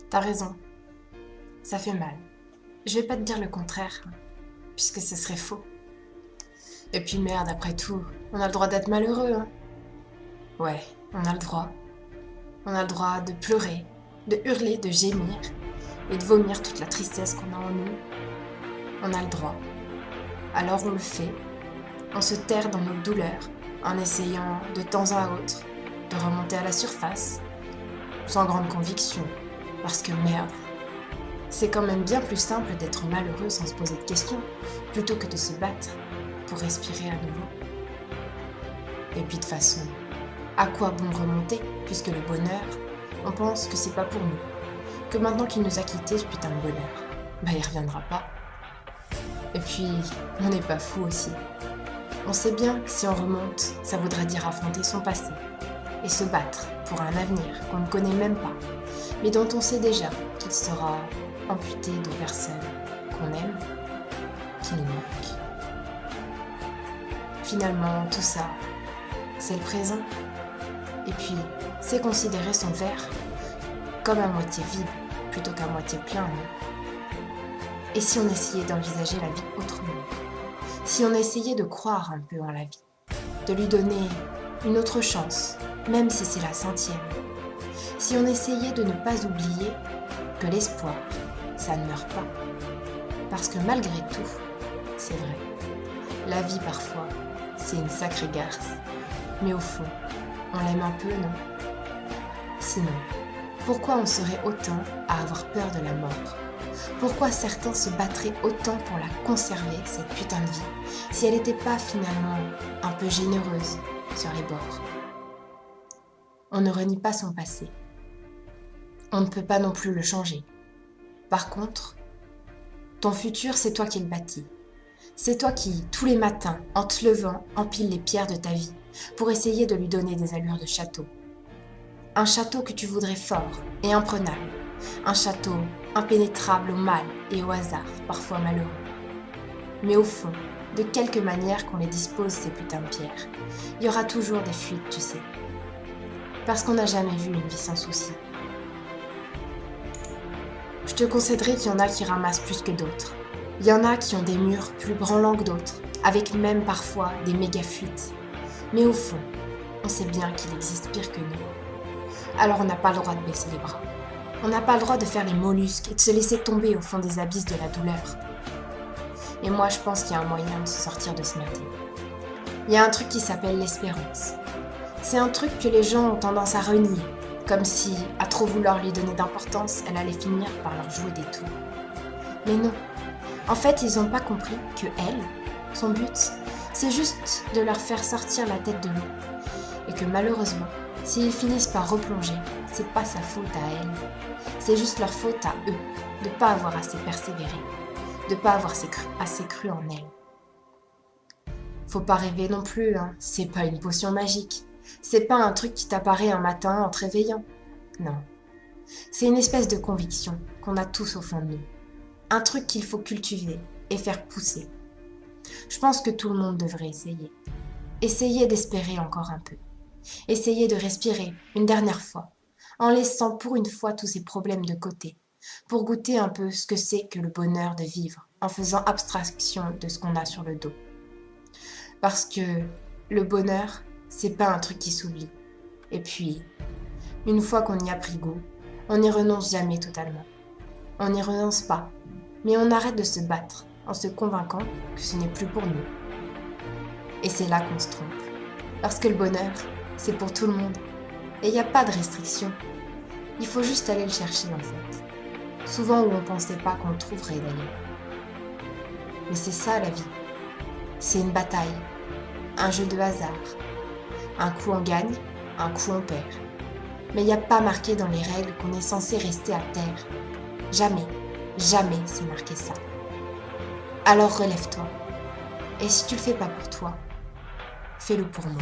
T'as raison, ça fait mal. Je vais pas te dire le contraire, puisque ce serait faux. Et puis merde, après tout, on a le droit d'être malheureux, hein. Ouais, on a le droit. On a le droit de pleurer, de hurler, de gémir, et de vomir toute la tristesse qu'on a en nous. On a le droit. Alors on le fait, on se terre dans nos douleurs, en essayant de temps à autre de remonter à la surface, sans grande conviction, parce que merde, c'est quand même bien plus simple d'être malheureux sans se poser de questions, plutôt que de se battre pour respirer à nouveau. Et puis de toute façon, à quoi bon remonter, puisque le bonheur, on pense que c'est pas pour nous, que maintenant qu'il nous a quittés ce putain de bonheur, il reviendra pas. Et puis, on n'est pas fou aussi. On sait bien que si on remonte, ça voudra dire affronter son passé et se battre pour un avenir qu'on ne connaît même pas, mais dont on sait déjà qu'il sera amputé de personnes qu'on aime, qui nous manquent. Finalement, tout ça, c'est le présent. Et puis, c'est considérer son verre comme à moitié vide plutôt qu'à moitié plein, non ? Et si on essayait d'envisager la vie autrement ? Si on essayait de croire un peu en la vie, de lui donner une autre chance, même si c'est la 100e. Si on essayait de ne pas oublier que l'espoir, ça ne meurt pas. Parce que malgré tout, c'est vrai, la vie parfois, c'est une sacrée garce. Mais au fond, on l'aime un peu, non ? Sinon, pourquoi on serait autant à avoir peur de la mort ? Pourquoi certains se battraient autant pour la conserver, cette putain de vie, si elle n'était pas finalement un peu généreuse sur les bords ? On ne renie pas son passé. On ne peut pas non plus le changer. Par contre, ton futur, c'est toi qui le bâtis. C'est toi qui, tous les matins, en te levant, empile les pierres de ta vie pour essayer de lui donner des allures de château. Un château que tu voudrais fort et imprenable. Un château impénétrable au mal et au hasard, parfois malheureux. Mais au fond, de quelque manière qu'on les dispose, ces putains de pierres, il y aura toujours des fuites, tu sais. Parce qu'on n'a jamais vu une vie sans soucis. Je te concéderai qu'il y en a qui ramassent plus que d'autres. Il y en a qui ont des murs plus branlants que d'autres, avec même parfois des méga fuites. Mais au fond, on sait bien qu'il existe pire que nous. Alors on n'a pas le droit de baisser les bras. On n'a pas le droit de faire les mollusques et de se laisser tomber au fond des abysses de la douleur. Et moi, je pense qu'il y a un moyen de se sortir de ce merdier. Il y a un truc qui s'appelle l'espérance. C'est un truc que les gens ont tendance à renier, comme si, à trop vouloir lui donner d'importance, elle allait finir par leur jouer des tours. Mais non. En fait, ils n'ont pas compris que elle, son but, c'est juste de leur faire sortir la tête de l'eau. Et que malheureusement, s'ils finissent par replonger, c'est pas sa faute à elle. C'est juste leur faute à eux, de pas avoir assez persévéré, de pas avoir assez cru en elle. Faut pas rêver non plus, hein. C'est pas une potion magique. C'est pas un truc qui t'apparaît un matin en te réveillant. Non. C'est une espèce de conviction qu'on a tous au fond de nous. Un truc qu'il faut cultiver et faire pousser. Je pense que tout le monde devrait essayer. Essayer d'espérer encore un peu. Essayer de respirer une dernière fois, en laissant pour une fois tous ces problèmes de côté, pour goûter un peu ce que c'est que le bonheur de vivre, en faisant abstraction de ce qu'on a sur le dos. Parce que le bonheur, c'est pas un truc qui s'oublie. Et puis, une fois qu'on y a pris goût, on n'y renonce jamais totalement. On n'y renonce pas, mais on arrête de se battre en se convainquant que ce n'est plus pour nous. Et c'est là qu'on se trompe. Parce que le bonheur, c'est pour tout le monde. Et il n'y a pas de restriction. Il faut juste aller le chercher en fait. Souvent où on ne pensait pas qu'on le trouverait d'ailleurs. Mais c'est ça la vie. C'est une bataille. Un jeu de hasard. Un coup on gagne, un coup on perd. Mais il n'y a pas marqué dans les règles qu'on est censé rester à terre. Jamais, jamais c'est marqué ça. Alors relève-toi. Et si tu le fais pas pour toi, fais-le pour moi.